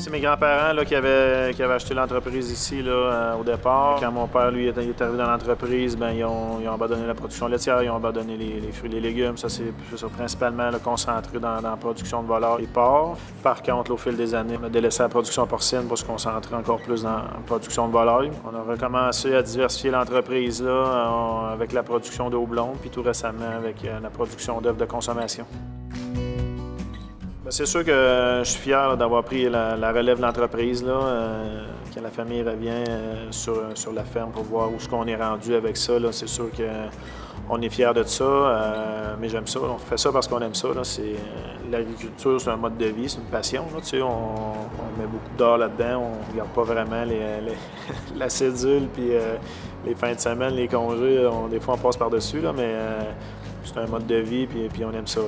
C'est mes grands-parents là, qui avaient acheté l'entreprise ici là, au départ. Quand mon père lui est arrivé dans l'entreprise, ben, ils ont abandonné la production laitière, ils ont abandonné les fruits et les légumes. Ça, c'est principalement là, concentré dans la production de volailles et porcs. Par contre, là, au fil des années, on a délaissé la production porcine pour se concentrer encore plus dans la production de volailles. On a recommencé à diversifier l'entreprise là, avec la production d'eau blonde, puis tout récemment avec la production d'œufs de consommation. C'est sûr que je suis fier d'avoir pris la relève de l'entreprise, quand la famille revient sur la ferme pour voir où est-ce qu'on est rendu avec ça. C'est sûr qu'on est fier de ça, mais j'aime ça. On fait ça parce qu'on aime ça. L'agriculture, c'est un mode de vie, c'est une passion. Là, on met beaucoup d'heures là-dedans, on ne regarde pas vraiment la cédule, puis les fins de semaine, les congés, des fois on passe par-dessus, mais c'est un mode de vie, puis on aime ça. Là.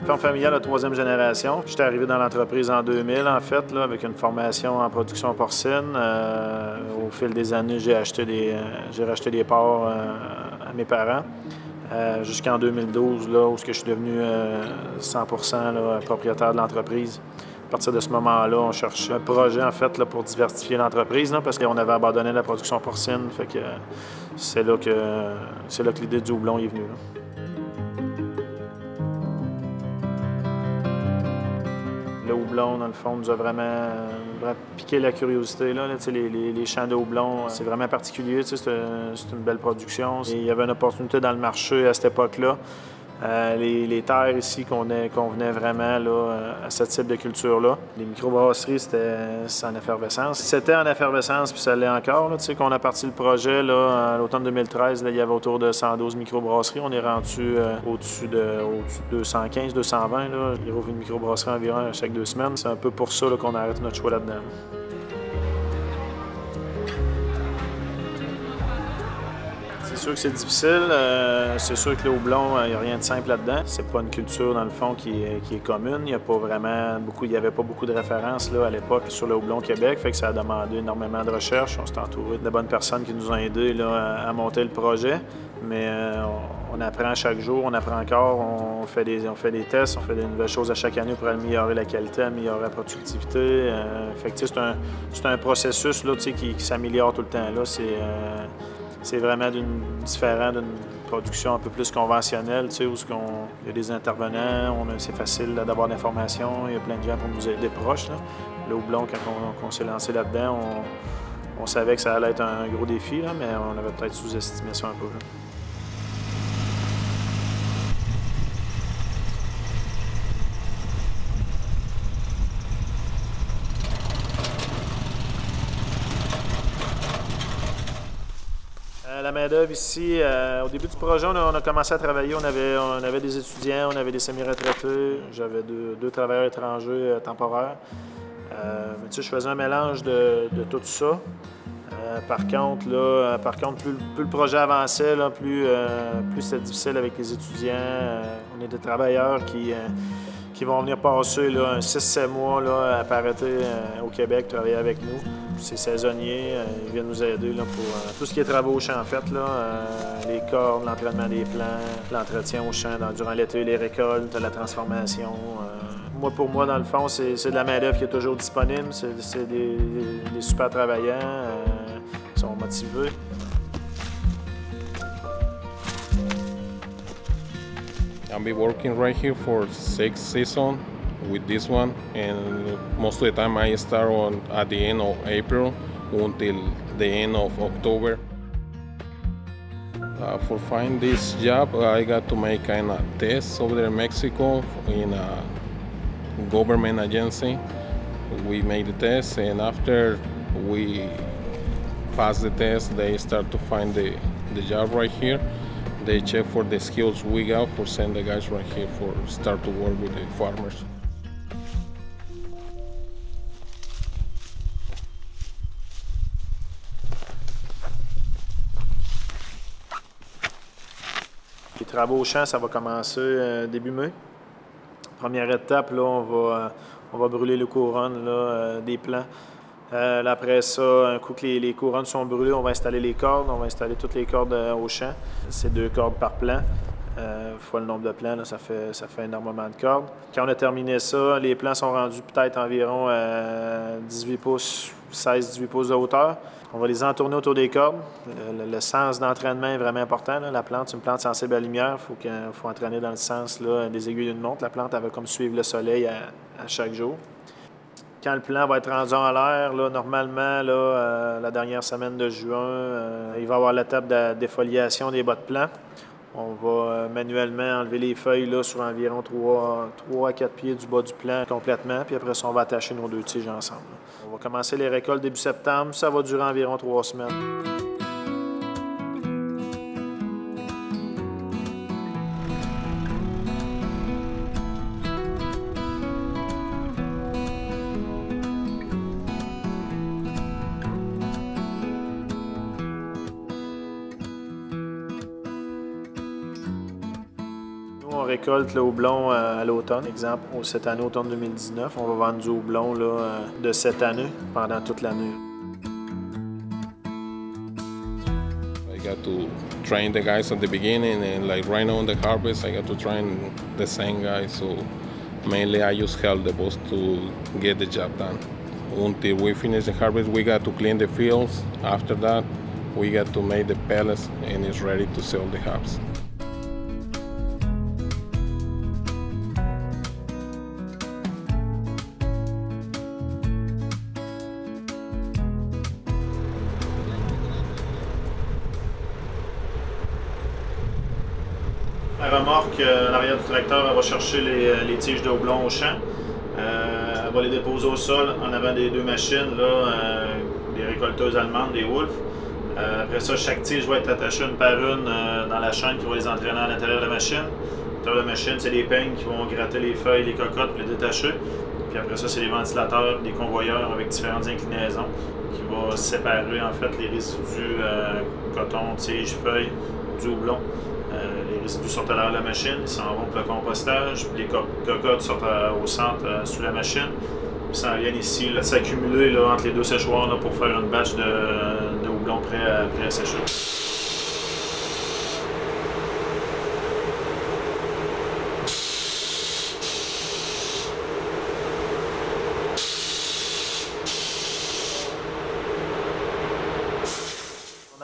Ferme familiale de troisième génération. J'étais arrivé dans l'entreprise en 2000, en fait, là, avec une formation en production porcine. Au fil des années, j'ai racheté des porcs à mes parents. Jusqu'en 2012, là, où je suis devenu 100% là, propriétaire de l'entreprise. À partir de ce moment-là, on cherchait un projet, en fait, là, pour diversifier l'entreprise, parce qu'on avait abandonné la production porcine. Fait que c'est là que l'idée du houblon est venue. Là. Le houblon, dans le fond, nous a vraiment piqué la curiosité. Là. Les champs de houblon, c'est vraiment particulier. C'est une belle production. Et il y avait une opportunité dans le marché à cette époque-là. Les terres ici convenaient vraiment là, à ce type de culture-là. Les microbrasseries, c'est en effervescence. C'était en effervescence, puis ça l'est encore. Là. Quand on a parti le projet, là, à l'automne 2013, là, il y avait autour de 112 microbrasseries. On est rendu au-dessus de 215, 220. Là. Il rouvre une microbrasserie environ à chaque 2 semaines. C'est un peu pour ça qu'on arrête notre choix là-dedans. C'est sûr que c'est difficile. C'est sûr que le houblon, il n'y a rien de simple là-dedans. C'est pas une culture, dans le fond, qui est commune. Il n'y avait pas beaucoup de références là, à l'époque sur le houblon Québec, fait que ça a demandé énormément de recherche. On s'est entouré de bonnes personnes qui nous ont aidés là, à monter le projet. Mais on apprend chaque jour, on apprend encore, on fait des tests, on fait des nouvelles choses à chaque année pour améliorer la qualité, améliorer la productivité. Fait que c'est un processus là, qui s'améliore tout le temps. Là, c'est vraiment différent d'une production un peu plus conventionnelle, où il y a des intervenants, c'est facile d'avoir de l'information, il y a plein de gens pour nous aider proches. Là. Le houblon, quand on s'est lancé là-dedans, on savait que ça allait être un gros défi, là, mais on avait peut-être sous-estimé ça un peu. Là. La main-d'œuvre ici, au début du projet, on a commencé à travailler. On avait des étudiants, on avait des semi-retraités. J'avais deux travailleurs étrangers temporaires. Mais tu sais, je faisais un mélange de tout ça. Par contre, plus le projet avançait, là, plus c'était difficile avec les étudiants. On est des travailleurs qui qui vont venir passer là, un 6-7 mois là, à Paraté au Québec, travailler avec nous. C'est saisonnier, ils viennent nous aider là, pour tout ce qui est travaux au champ, en fait, là, les cordes, l'entraînement des plants, l'entretien au champ durant l'été, les récoltes, la transformation. Pour moi, dans le fond, c'est de la main-d'œuvre qui est toujours disponible. C'est des super travaillants, ils sont motivés. I've been working right here for 6 seasons with this one, and most of the time I start at the end of April until the end of October. For finding this job, I got to make kind of tests over there in Mexico in a government agency. We made the test, and after we pass the test, they start to find the job right here. They check for the skills we got for send the guys right here for start to work with the farmers. Les travaux au champ, ça va commencer début mai. Première étape, là, on va brûler les couronnes là, des plants. Après ça, un coup que les couronnes sont brûlées, on va installer les cordes. On va installer toutes les cordes au champ. C'est 2 cordes par plant. Fois le nombre de plants, là, ça fait énormément de cordes. Quand on a terminé ça, les plants sont rendus peut-être environ 18 pouces, 16-18 pouces de hauteur. On va les entourner autour des cordes. Le sens d'entraînement est vraiment important. Là. La plante, c'est une plante sensible à la lumière. Il faut entraîner dans le sens là, des aiguilles d'une montre. La plante, elle va comme suivre le soleil à chaque jour. Quand le plant va être rendu en l'air, normalement, là, la dernière semaine de juin, il va y avoir l'étape de défoliation des bas de plant. On va manuellement enlever les feuilles là, sur environ 3 à 4 pieds du bas du plant complètement, puis après ça, on va attacher nos 2 tiges ensemble. On va commencer les récoltes début septembre, ça va durer environ 3 semaines. On récolte le houblon à l'automne. Exemple, cette année, automne 2019, on va vendre du houblon là, de cette année pendant toute l'année. I got to train the guys at the beginning, and like right now in the harvest, I got to train the same guys. So mainly I just help the boss to get the job done. Until we finish the harvest, we got to clean the fields. After that, we got to make the pellets, and it's ready to sell the hops. La remorque, à l'arrière du tracteur, elle va chercher les tiges de houblon au champ. Elle va les déposer au sol en avant des 2 machines, là, des récolteuses allemandes, des Wolf. Après ça, chaque tige va être attachée une par une dans la chaîne qui va les entraîner à l'intérieur de la machine. À l'intérieur de la machine, c'est des peignes qui vont gratter les feuilles, les cocottes, puis les détacher. Puis après ça, c'est des ventilateurs, des convoyeurs avec différentes inclinaisons qui vont séparer en fait les résidus coton, tige, feuilles du houblon. Les résidus sortent à l'arrière de la machine, ils s'en vont pour le compostage, puis les cocottes sortent au centre sous la machine. Puis ça vient ici s'accumuler entre les 2 séchoirs là, pour faire une batch de houblon prêt à sécher.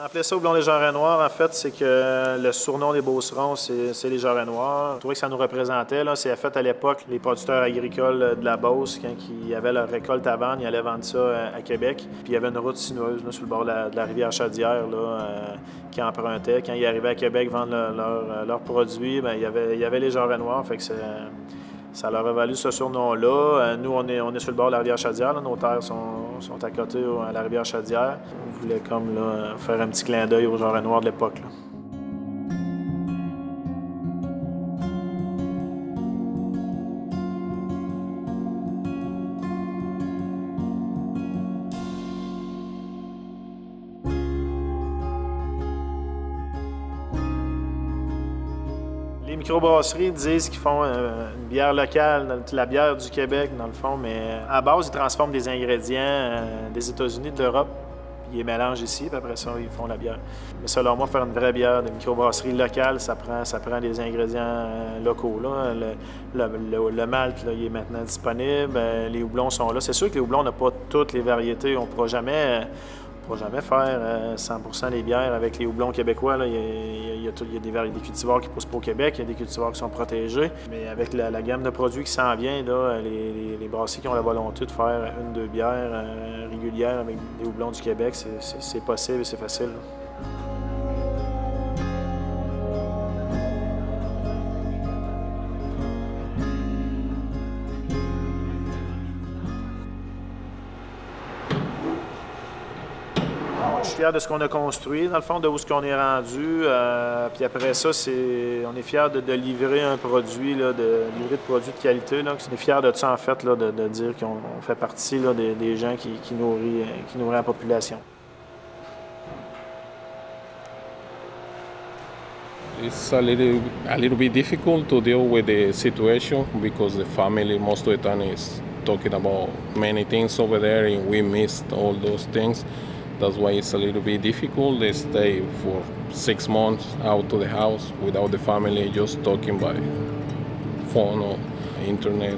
On a appelé ça houblon des Jarrets noirs. En fait, c'est que le surnom des Beaucerons, c'est les Jarrets noirs. Je trouvais que ça nous représentait. C'est fait à l'époque, les producteurs agricoles de la Beauce, quand ils avaient leur récolte à vendre, ils allaient vendre ça à Québec. Puis il y avait une route sinueuse là, sur le bord de la rivière Chaudière qui empruntait. Quand ils arrivaient à Québec vendre leurs produits, bien, il y avait les Jarrets noirs. Fait que ça leur a valu ce surnom-là. Nous, on est sur le bord de la rivière Chaudière. Là. Nos terres sont à côté à la rivière Chaudière. On voulait comme là, faire un petit clin d'œil aux Jarrets noirs de l'époque. Les microbrasseries disent qu'ils font une bière locale, la bière du Québec, dans le fond, mais à base, ils transforment des ingrédients des États-Unis, de l'Europe, puis ils les mélangent ici, puis après ça, ils font la bière. Mais selon moi, faire une vraie bière de microbrasserie locale, ça prend des ingrédients locaux. Là. Le malt, là, il est maintenant disponible, les houblons sont là. C'est sûr que les houblons, on n'a pas toutes les variétés, on ne pourra jamais faire 100% des bières avec les houblons québécois. Là. Il y a des cultivars qui ne poussent pas au Québec, il y a des cultivars qui sont protégés. Mais avec la gamme de produits qui s'en vient, là, les brasseries qui ont la volonté de faire 1-2 bières régulières avec des houblons du Québec, c'est possible et c'est facile. Là. Je suis fier de ce qu'on a construit, dans le fond, de où ce qu'on est rendu. Puis après ça, on est fier de livrer un produit, là, de livrer de produits de qualité. Là. On est fier de ça, en fait, là, de dire qu'on fait partie là, des gens qui nourrit la population. It's a little bit difficult to deal with the situation because the family most of the time is talking about many things over there and we missed all those things. That's why it's a little bit difficult. They stay for 6 months out to the house without the family, just talking by phone or internet.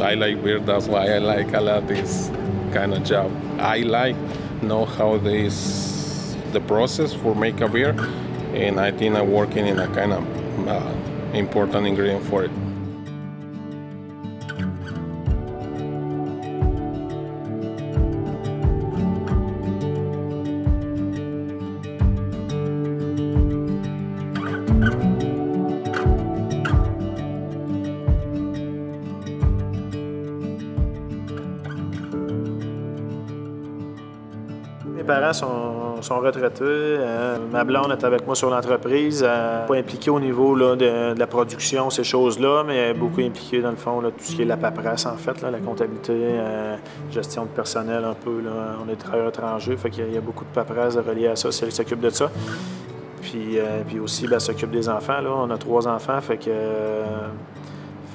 I like beer, that's why I like a lot this kind of job. I like know how the process for make a beer, and I think I'm working in a kind of important ingredient for it. Mes parents sont retraités. Ma blonde est avec moi sur l'entreprise. Pas impliquée au niveau là, de la production, ces choses-là, mais beaucoup impliquée dans le fond, là, tout ce qui est la paperasse, en fait, là, la comptabilité, gestion de personnel un peu. Là. On est travailleurs étrangers, fait qu'il y a beaucoup de paperasse reliée à ça, c'est elle qui s'occupe de ça. Puis aussi, elle s'occupe des enfants. Là. On a 3 enfants, fait que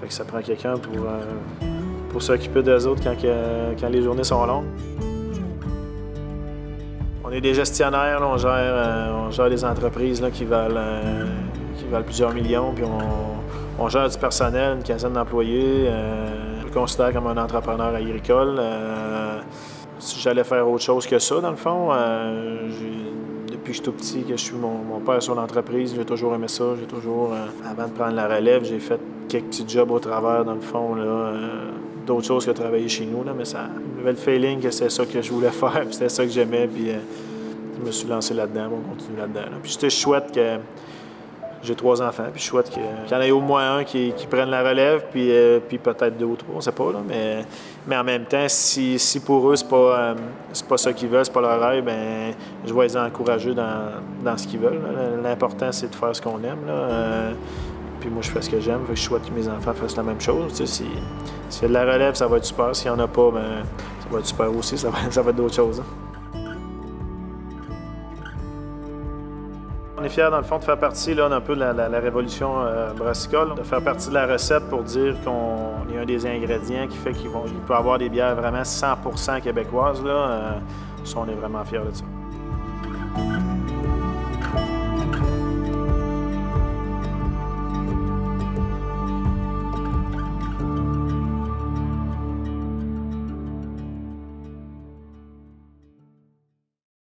ça prend quelqu'un pour s'occuper d'eux autres quand les journées sont longues. On est des gestionnaires, là, on gère des entreprises là, qui valent plusieurs millions, puis on gère du personnel, une quinzaine d'employés. Je me considère comme un entrepreneur agricole. Si j'allais faire autre chose que ça, dans le fond, depuis que je suis tout petit, que je suis mon père sur l'entreprise, j'ai toujours aimé ça. J'ai toujours, avant de prendre la relève, j'ai fait quelques petits jobs au travers, dans le fond, là, d'autres choses que travailler chez nous, là, mais ça avait le feeling que c'était ça que je voulais faire, puis c'était ça que j'aimais, puis je me suis lancé là-dedans, on continue là-dedans. Là. Puis je souhaite que j'ai 3 enfants, puis je souhaite qu'il y en ait au moins un qui prenne la relève, puis peut-être 2 ou 3, on ne sait pas, là, mais en même temps, si pour eux, c'est pas ça qu'ils veulent, c'est pas leur rêve, bien, je vais les encourager dans ce qu'ils veulent. Là. L'important, c'est de faire ce qu'on aime, là. Puis moi, je fais ce que j'aime, je souhaite que mes enfants fassent la même chose. Tu sais, s'il y a de la relève, ça va être super. S'il n'y en a pas, bien, ça va être super aussi. Ça va être d'autres choses. Hein. On est fiers, dans le fond, de faire partie là, un peu de la révolution brassicole, de faire partie de la recette pour dire qu'on est un des ingrédients qui fait qu'il peut avoir des bières vraiment 100% québécoises. Là. Ça, on est vraiment fiers de ça.